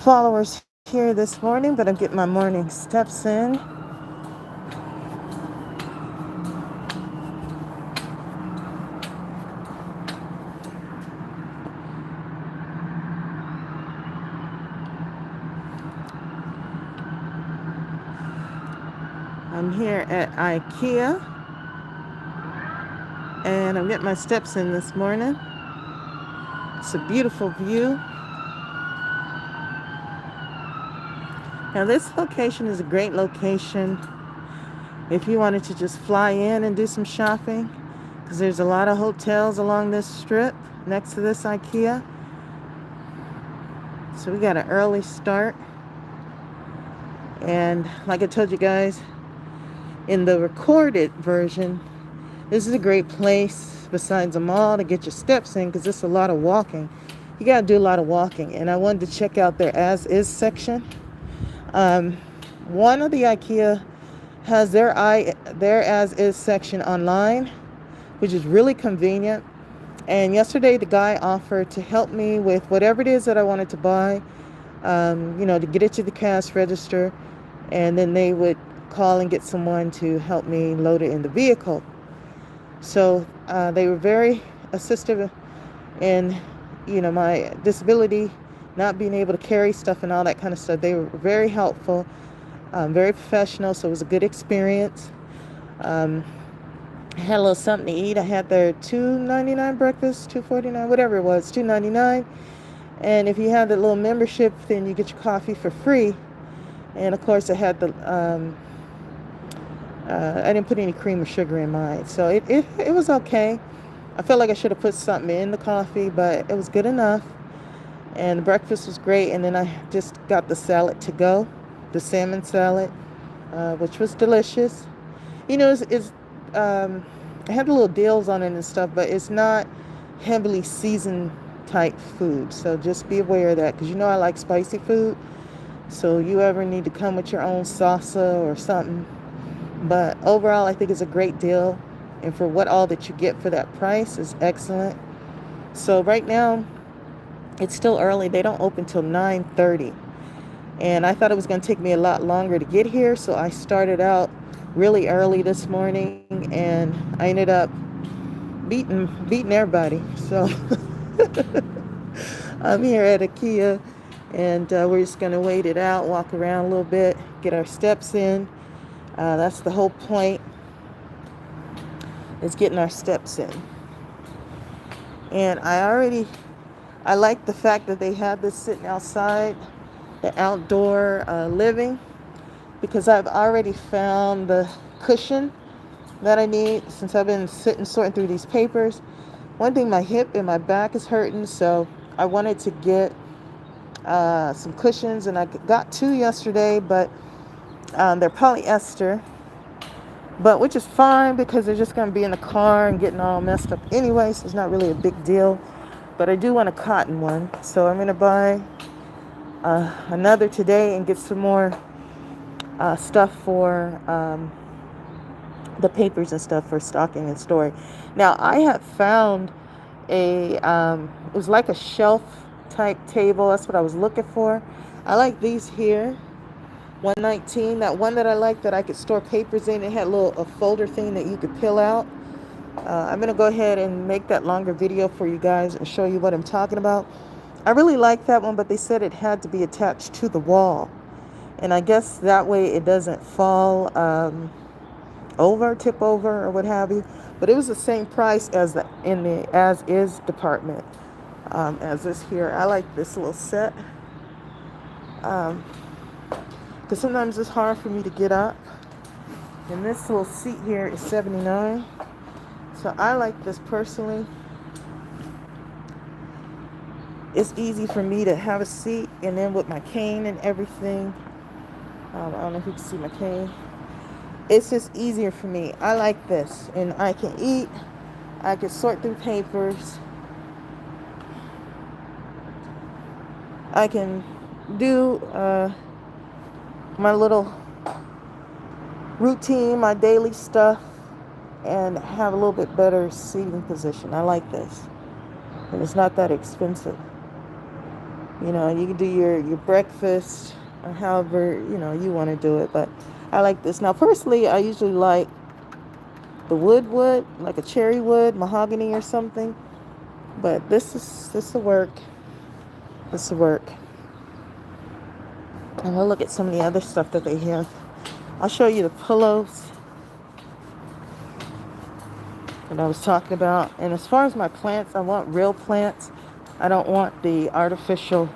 followers here this morning, but I'm getting my morning steps in. I'm here at IKEA, and I'm getting my steps in this morning. It's a beautiful view. Now, this location is a great location if you wanted to just fly in and do some shopping, because there's a lot of hotels along this strip next to this IKEA. So we got an early start. And like I told you guys, in the recorded version, this is a great place besides the mall to get your steps in, because it's a lot of walking. You got to do a lot of walking. And I wanted to check out their as-is section. One of the IKEA has their as-is section online, which is really convenient. And yesterday the guy offered to help me with whatever it is that I wanted to buy, to get it to the cash register, and then they would call and get someone to help me load it in the vehicle. So they were very assistive in, my disability, not being able to carry stuff and all that kind of stuff. They were very helpful, very professional, so it was a good experience. I had a little something to eat. I had their $2.99 breakfast, $2.49, whatever it was, $2.99. And if you have the little membership, then you get your coffee for free. And of course, I had the I didn't put any cream or sugar in mine, so it was okay. I felt like I should have put something in the coffee, but it was good enough. And the breakfast was great. And then I just got the salad to go, the salmon salad, which was delicious. I had the little deals on it and stuff, but it's not heavily seasoned type food. So just be aware of that, because I like spicy food. So you ever need to come with your own salsa or something. But overall, I think it's a great deal. And for what all that you get for that price is excellent. So right now, it's still early. They don't open till 9:30. And I thought it was going to take me a lot longer to get here. So I started out really early this morning, and I ended up beating everybody. So I'm here at IKEA, and we're just going to wait it out, walk around a little bit, get our steps in. That's the whole point, is getting our steps in. And I like the fact that they have this sitting outside, the outdoor living, because I've already found the cushion that I need since I've been sorting through these papers. One thing, my hip and my back is hurting, so I wanted to get some cushions, and I got 2 yesterday, but they're polyester, but which is fine because they're just going to be in the car and getting all messed up anyway, so it's not really a big deal. But I do want a cotton one, so I'm going to buy another today and get some more stuff for the papers and stuff for stocking and storing. Now, I have found it was like a shelf type table. That's what I was looking for. I like these here, 119. That one that I like that I could store papers in, it had a folder thing that you could peel out. I'm going to go ahead and make that longer video for you guys and show you what I'm talking about. I really like that one, but they said it had to be attached to the wall. And I guess that way it doesn't fall tip over or what have you. But it was the same price as in the as-is department as this here. I like this little set. Because sometimes it's hard for me to get up. And this little seat here is $79. So I like this personally. It's easy for me to have a seat, and then with my cane and everything, I don't know if you can see my cane. It's just easier for me. I like this, and I can eat. I can sort through papers. I can do my little routine, my daily stuff, and have a little bit better seating position. I like this, and it's not that expensive. You can do your breakfast or however, you want to do it. But I like this. Now, personally, I usually like the wood, like a cherry wood, mahogany or something. But this will work. This will work. And we'll look at some of the other stuff that they have. I'll show you the pillows that I was talking about. And as far as my plants, I want real plants. I don't want the artificial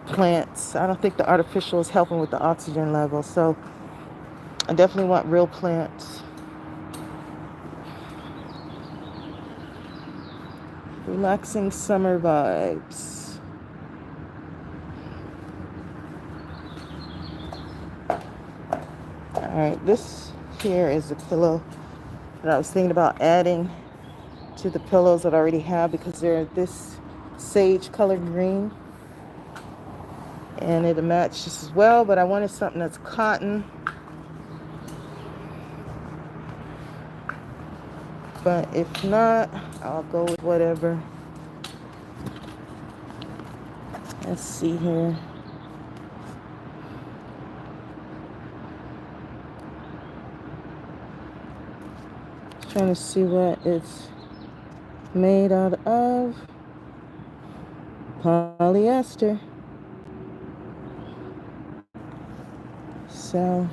plants. I don't think the artificial is helping with the oxygen level. So I definitely want real plants. Relaxing summer vibes. Alright, this here is the pillow that I was thinking about adding to the pillows that I already have because they're this sage colored green. And it'll match just as well, but I wanted something that's cotton. But if not, I'll go with whatever. Let's see here. Trying to see what it's made out of. Polyester. So,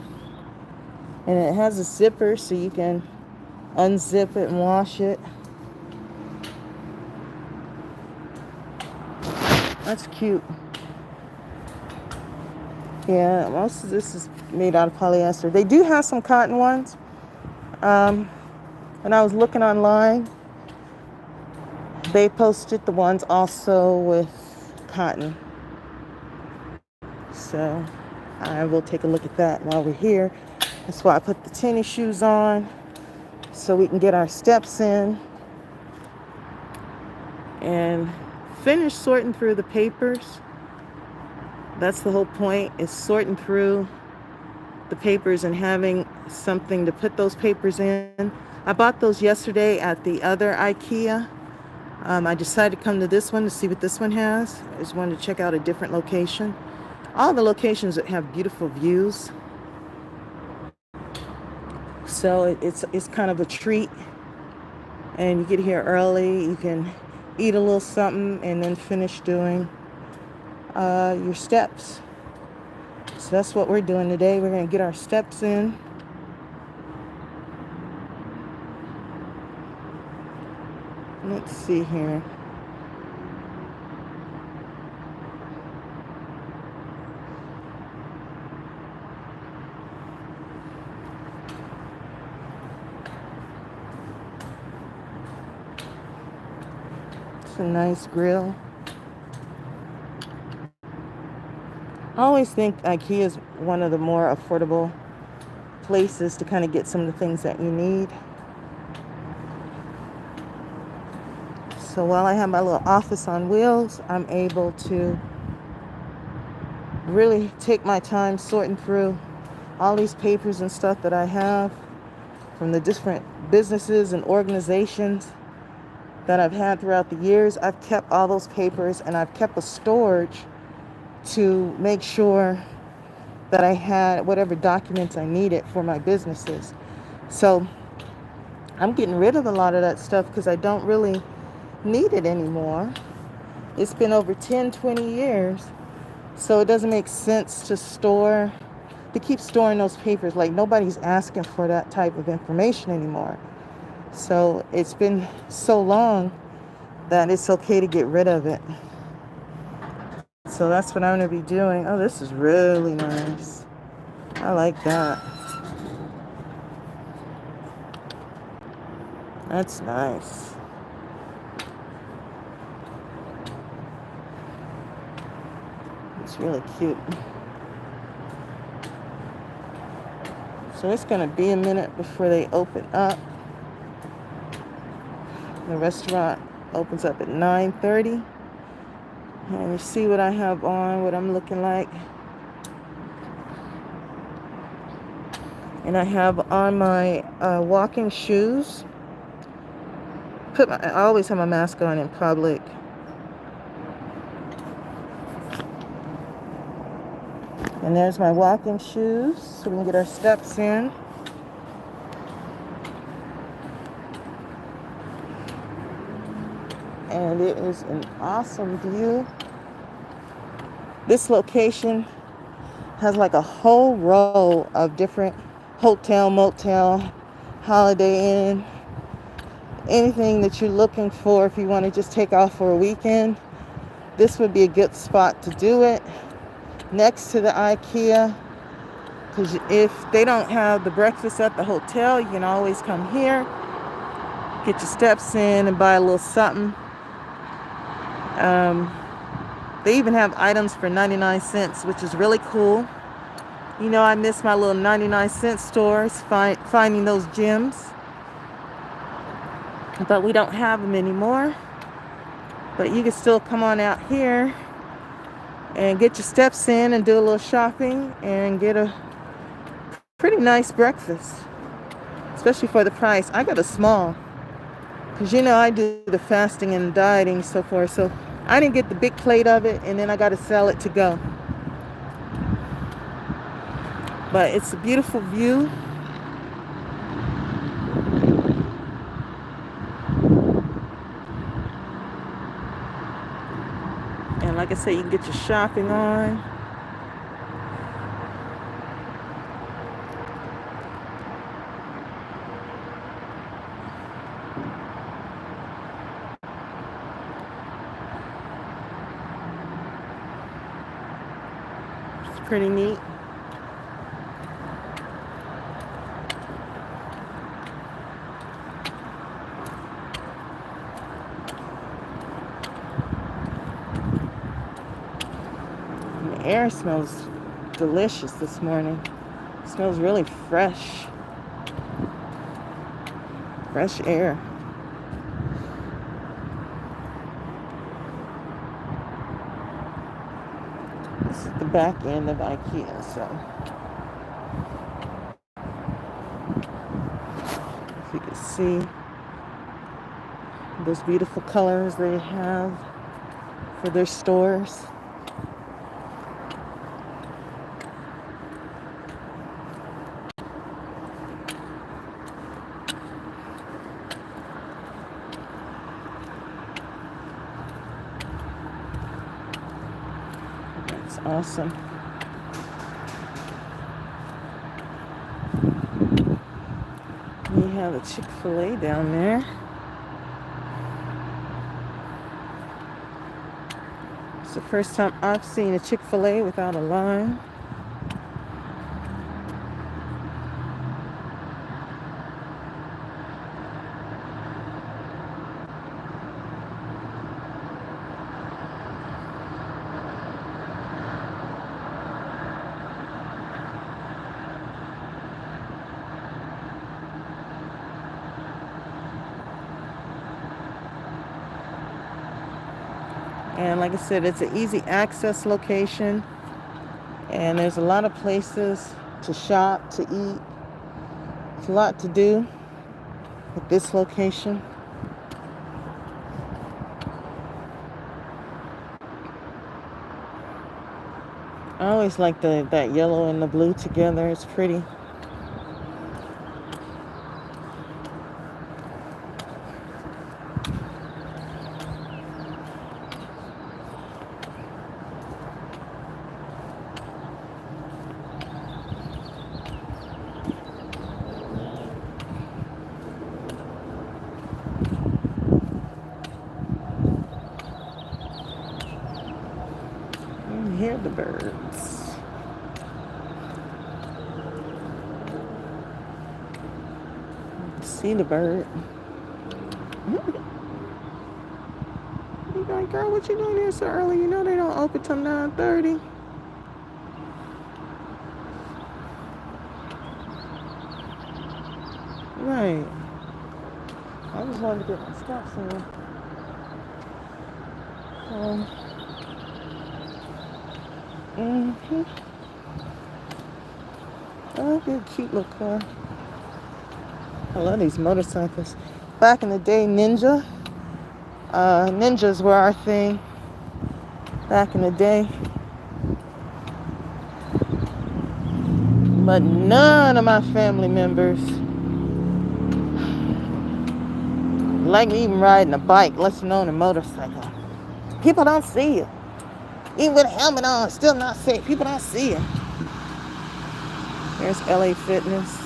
and it has a zipper so you can unzip it and wash it. That's cute. Yeah, most of this is made out of polyester. They do have some cotton ones. And I was looking online. They posted the ones also with cotton. So I will take a look at that while we're here. That's why I put the tennis shoes on so we can get our steps in and finish sorting through the papers. That's the whole point, is sorting through the papers and having something to put those papers in. I bought those yesterday at the other IKEA. I decided to come to this one to see what this one has. I just wanted to check out a different location. All the locations that have beautiful views. So it's kind of a treat. And you get here early. You can eat a little something and then finish doing your steps. So that's what we're doing today. We're going to get our steps in. Let's see here. It's a nice grill. I always think IKEA is one of the more affordable places to kind of get some of the things that you need. So while I have my little office on wheels, I'm able to really take my time sorting through all these papers and stuff that I have from the different businesses and organizations that I've had throughout the years. I've kept all those papers and I've kept a storage to make sure that I had whatever documents I needed for my businesses. So I'm getting rid of a lot of that stuff because I don't really need it anymore. It's been over 10, 20 years. So it doesn't make sense to keep storing those papers. Like, nobody's asking for that type of information anymore. So it's been so long that it's okay to get rid of it. So that's what I'm going to be doing. Oh, this is really nice. I like that. That's nice. It's really cute. So it's going to be a minute before they open up. The restaurant opens up at 9:30. And you see what I have on, what I'm looking like. And I have on my walking shoes. I always have my mask on in public. And there's my walking shoes so we can get our steps in. And it is an awesome view. This location has like a whole row of different hotel, motel, Holiday Inn, anything that you're looking for if you want to just take off for a weekend. This would be a good spot to do it, next to the IKEA, because if they don't have the breakfast at the hotel, you can always come here, get your steps in, and buy a little something. They even have items for 99 cents, which is really cool. You know, I miss my little 99-cent stores, finding those gems. But we don't have them anymore. But you can still come on out here and get your steps in and do a little shopping and get a pretty nice breakfast, especially for the price. I got a small because, you know, I do the fasting and dieting so forth. So I didn't get the big plate of it, and then I got to sell it to go. But it's a beautiful view. And like I said, you can get your shopping on. It's pretty neat. The air smells delicious this morning. It smells really fresh. Fresh air. This is the back end of IKEA, so if you can see those beautiful colors they have for their stores. That's awesome. We have a Chick-fil-A down there. It's the first time I've seen a Chick-fil-A without a line. And like I said, it's an easy access location. And there's a lot of places to shop, to eat. It's a lot to do at this location. I always like that yellow and the blue together. It's pretty. Hear the birds. See the bird. You like, girl, what you doing here so early? You know they don't open till 9:30. Right. I just wanted to get my steps in. Oh, they're a cute little car. I love these motorcycles. Back in the day, ninjas were our thing. Back in the day. But none of my family members like me even riding a bike, let alone a motorcycle. People don't see you. Even with a helmet on, still not safe. People don't see you. There's LA Fitness.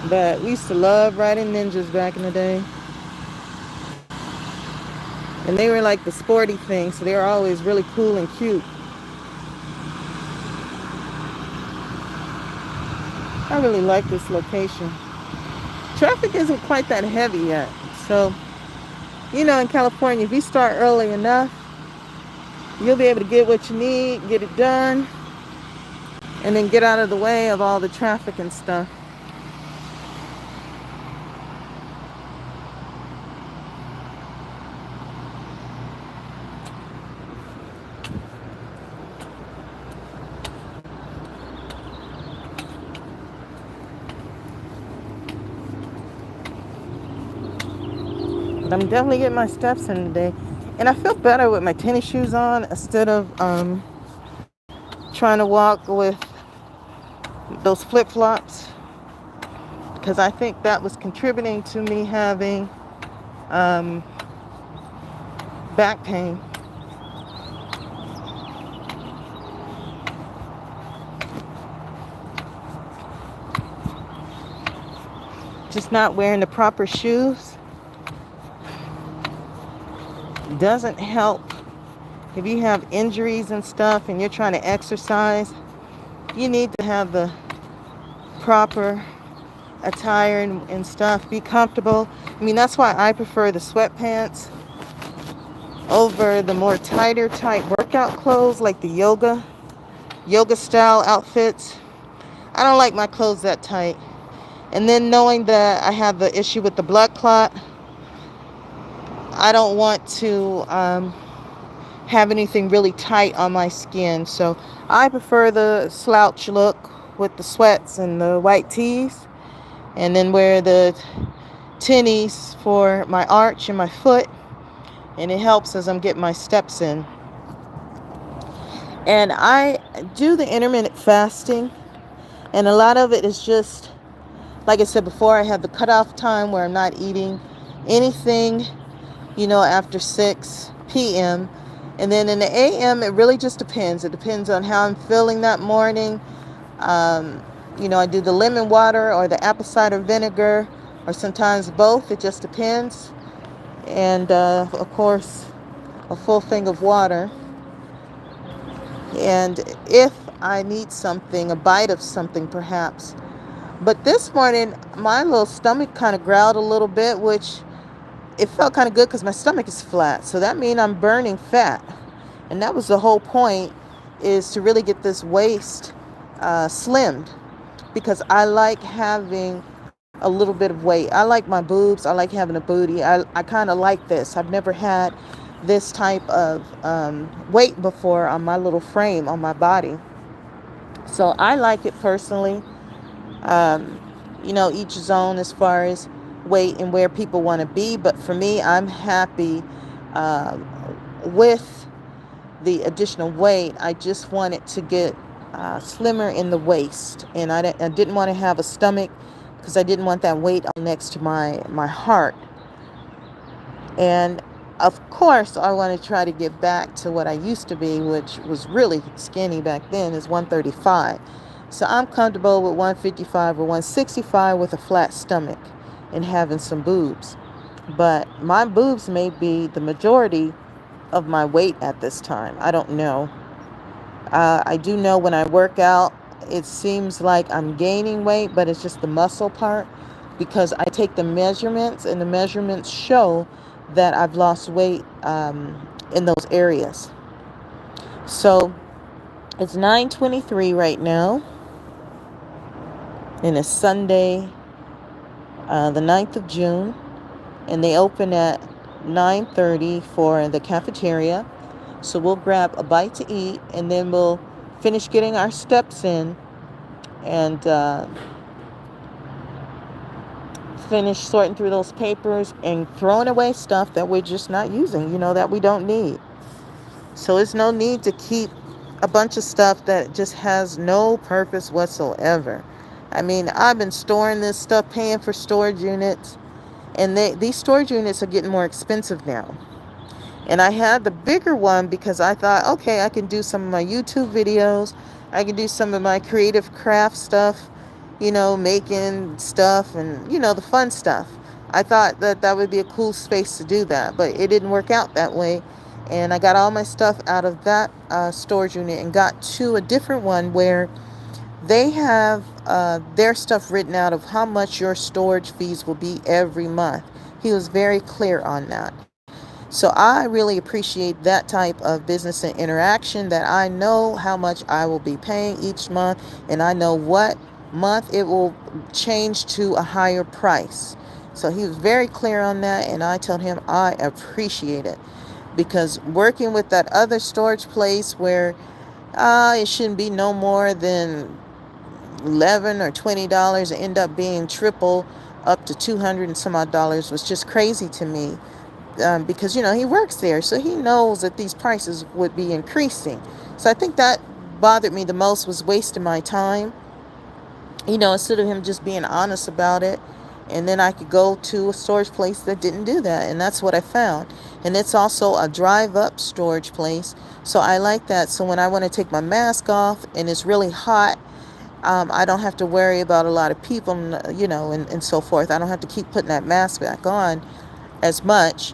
But we used to love riding ninjas back in the day. And they were like the sporty thing, so they were always really cool and cute. I really like this location. Traffic isn't quite that heavy yet. So, in California, if you start early enough, you'll be able to get what you need, get it done, and then get out of the way of all the traffic and stuff. But I'm definitely getting my steps in today. And I feel better with my tennis shoes on instead of trying to walk with those flip-flops. Because I think that was contributing to me having back pain. Just not wearing the proper shoes doesn't help. If you have injuries and stuff and you're trying to exercise, you need to have the proper attire and stuff. Be comfortable. I mean, that's why I prefer the sweatpants over the more tighter type workout clothes like the yoga style outfits. I don't like my clothes that tight. And then knowing that I have the issue with the blood clot, I don't want to have anything really tight on my skin. So I prefer the slouch look with the sweats and the white tees, and then wear the tennies for my arch and my foot, and it helps as I'm getting my steps in. And I do the intermittent fasting, and a lot of it is just, like I said before, I have the cutoff time where I'm not eating anything, after 6 p.m. And then in the a.m., it really just depends. It depends on how I'm feeling that morning. I do the lemon water or the apple cider vinegar, or sometimes both. It just depends. And, of course, a full thing of water. And if I need something, a bite of something perhaps. But this morning, my little stomach kind of growled a little bit, which it felt kind of good because my stomach is flat. So that means I'm burning fat. And that was the whole point, is to really get this waist slimmed, because I like having a little bit of weight. I like my boobs. I like having a booty. I kind of like this. I've never had this type of weight before on my little frame, on my body. So I like it personally. Each zone as far as weight and where people want to be. But for me, I'm happy with the additional weight. I just wanted to get slimmer in the waist. And I didn't want to have a stomach, because I didn't want that weight next to my heart. And of course, I want to try to get back to what I used to be, which was really skinny back then, is 135. So I'm comfortable with 155 or 165 with a flat stomach and having some boobs. But my boobs may be the majority of my weight at this time. I don't know. I do know when I work out, it seems like I'm gaining weight, but it's just the muscle part, because I take the measurements, and the measurements show that I've lost weight in those areas. So it's 9:23 right now, and it's Sunday, the 9th of June, and they open at 9:30 for the cafeteria. So we'll grab a bite to eat, and then we'll finish getting our steps in, and finish sorting through those papers and throwing away stuff that we're just not using, that we don't need. So it's no need to keep a bunch of stuff that just has no purpose whatsoever. I mean, I've been storing this stuff, paying for storage units, and these storage units are getting more expensive now. And I had the bigger one because I thought, okay, I can do some of my YouTube videos. I can do some of my creative craft stuff, making stuff and, the fun stuff. I thought that that would be a cool space to do that, but it didn't work out that way. And I got all my stuff out of that storage unit and got to a different one where they have their stuff written out of how much your storage fees will be every month. He was very clear on that. So I really appreciate that type of business and interaction, that I know how much I will be paying each month, and I know what month it will change to a higher price. So he was very clear on that, and I told him I appreciate it, because working with that other storage place where it shouldn't be no more than $11 or $20 and end up being triple up to 200 and some odd dollars was just crazy to me, because he works there, so he knows that these prices would be increasing. So I think that bothered me the most, was wasting my time, instead of him just being honest about it. And then I could go to a storage place that didn't do that, and that's what I found. And it's also a drive up storage place, so I like that. So when I want to take my mask off and it's really hot, I don't have to worry about a lot of people, and so forth. I don't have to keep putting that mask back on as much,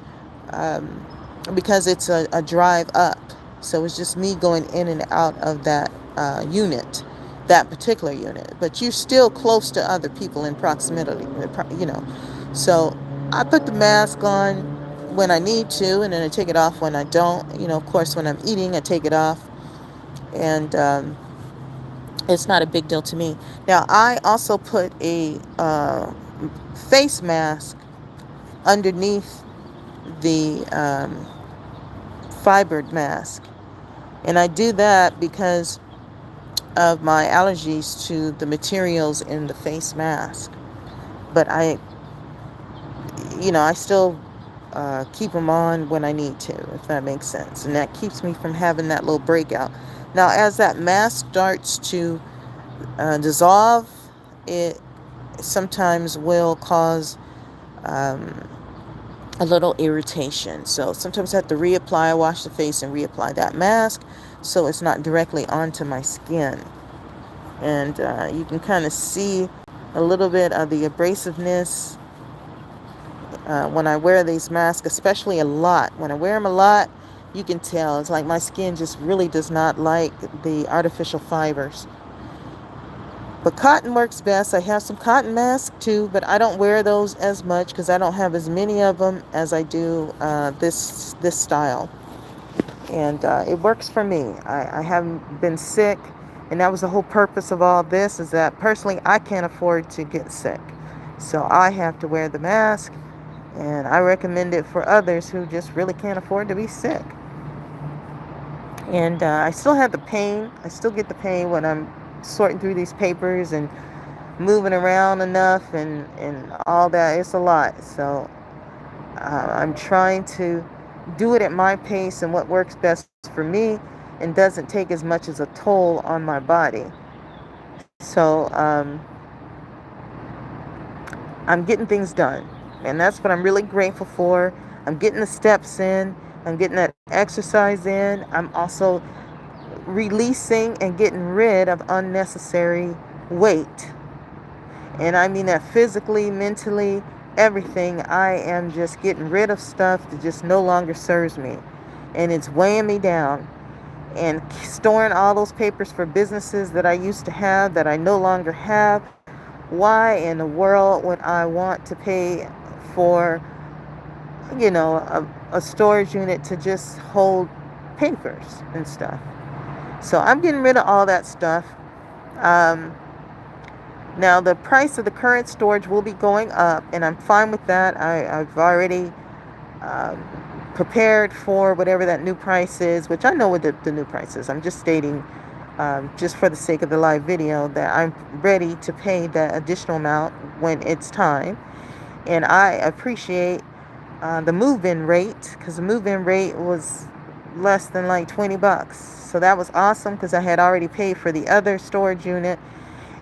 um, because it's a drive up. So it's just me going in and out of that unit, that particular unit. But you're still close to other people in proximity. So I put the mask on when I need to, and then I take it off when I don't. Of course, when I'm eating, I take it off. And it's not a big deal to me. Now, I also put a face mask underneath the fibered mask. And I do that because of my allergies to the materials in the face mask. But I still keep them on when I need to, if that makes sense. And that keeps me from having that little breakout. Now, as that mask starts to dissolve, it sometimes will cause a little irritation. So sometimes I have to reapply, wash the face and reapply that mask so it's not directly onto my skin. And you can kind of see a little bit of the abrasiveness when I wear these masks, especially a lot. When I wear them a lot, you can tell. It's like my skin just really does not like the artificial fibers. But cotton works best. I have some cotton masks too, but I don't wear those as much because I don't have as many of them as I do this style. And it works for me. I haven't been sick, and that was the whole purpose of all this, is that personally I can't afford to get sick. So I have to wear the mask, and I recommend it for others who just really can't afford to be sick. And I still have the pain. I still get the pain when I'm sorting through these papers and moving around enough and all that. It's a lot. So I'm trying to do it at my pace and what works best for me and doesn't take as much as a toll on my body. So I'm getting things done. And that's what I'm really grateful for. I'm getting the steps in. I'm getting that exercise in. I'm also releasing and getting rid of unnecessary weight. And I mean that physically, mentally, everything. I am just getting rid of stuff that just no longer serves me. And it's weighing me down. And storing all those papers for businesses that I used to have that I no longer have. Why in the world would I want to pay for, a storage unit to just hold papers and stuff? So I'm getting rid of all that stuff. Now, the price of the current storage will be going up, and I'm fine with that. I've already prepared for whatever that new price is, which I know what the new price is. I'm just stating, just for the sake of the live video, that I'm ready to pay that additional amount when it's time. And I appreciate the move-in rate, because the move-in rate was less than like 20 bucks. So that was awesome because I had already paid for the other storage unit,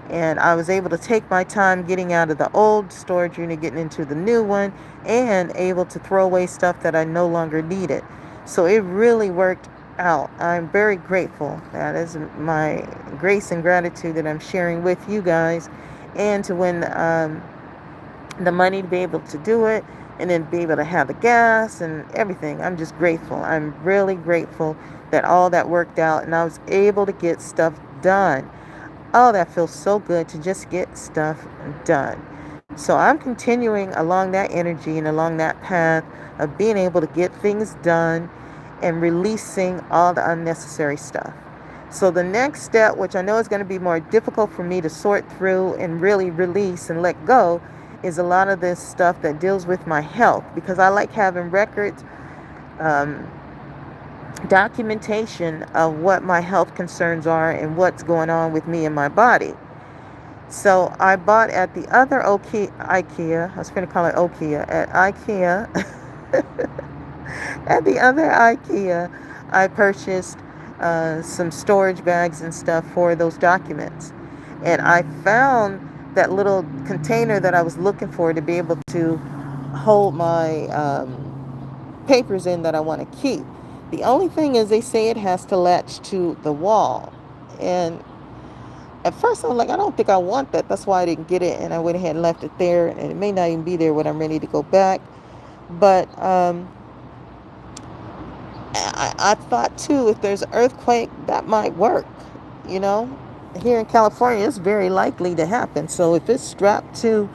and I was able to take my time getting out of the old storage unit, getting into the new one, and able to throw away stuff that I no longer needed. So it really worked out. I'm very grateful. That is my grace and gratitude that I'm sharing with you guys, and to win the money to be able to do it, and then be able to have the gas and everything. I'm just grateful. I'm really grateful that all that worked out and I was able to get stuff done. Oh, that feels so good to just get stuff done. So I'm continuing along that energy and along that path of being able to get things done and releasing all the unnecessary stuff. So the next step, which I know is going to be more difficult for me to sort through and really release and let go, is a lot of this stuff that deals with my health, because I like having records, um, documentation of what my health concerns are and what's going on with me and my body. So I bought at the other IKEA, I was going to call it Okia, at IKEA, at the other IKEA, I purchased some storage bags and stuff for those documents. And I found that little container that I was looking for to be able to hold my papers in that I want to keep. The only thing is they say it has to latch to the wall. And at first I was like, I don't think I want that. That's why I didn't get it. And I went ahead and left it there. And it may not even be there when I'm ready to go back. But I thought too, if there's an earthquake, that might work. You know, here in California, it's very likely to happen. So if it's strapped to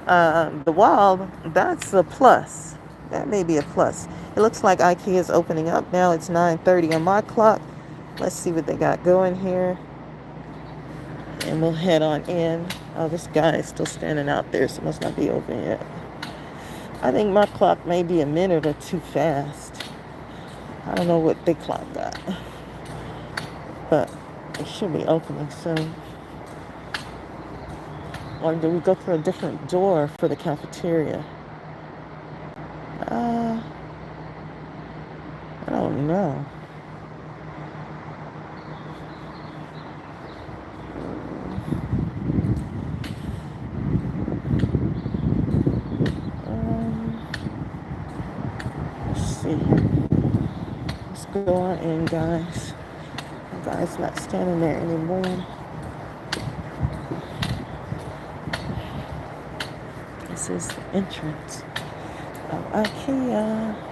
the wall, that's a plus. That may be a plus. It looks like IKEA is opening up now. It's 9:30 on my clock. Let's see what they got going here. And we'll head on in. Oh, this guy is still standing out there, so it must not be open yet. I think my clock may be a minute or two fast. I don't know what they clock got, but it should be opening soon. Or do we go through a different door for the cafeteria? I don't know. Let's see. Let's go on in, guys. The guy's not standing there anymore. This is the entrance of IKEA.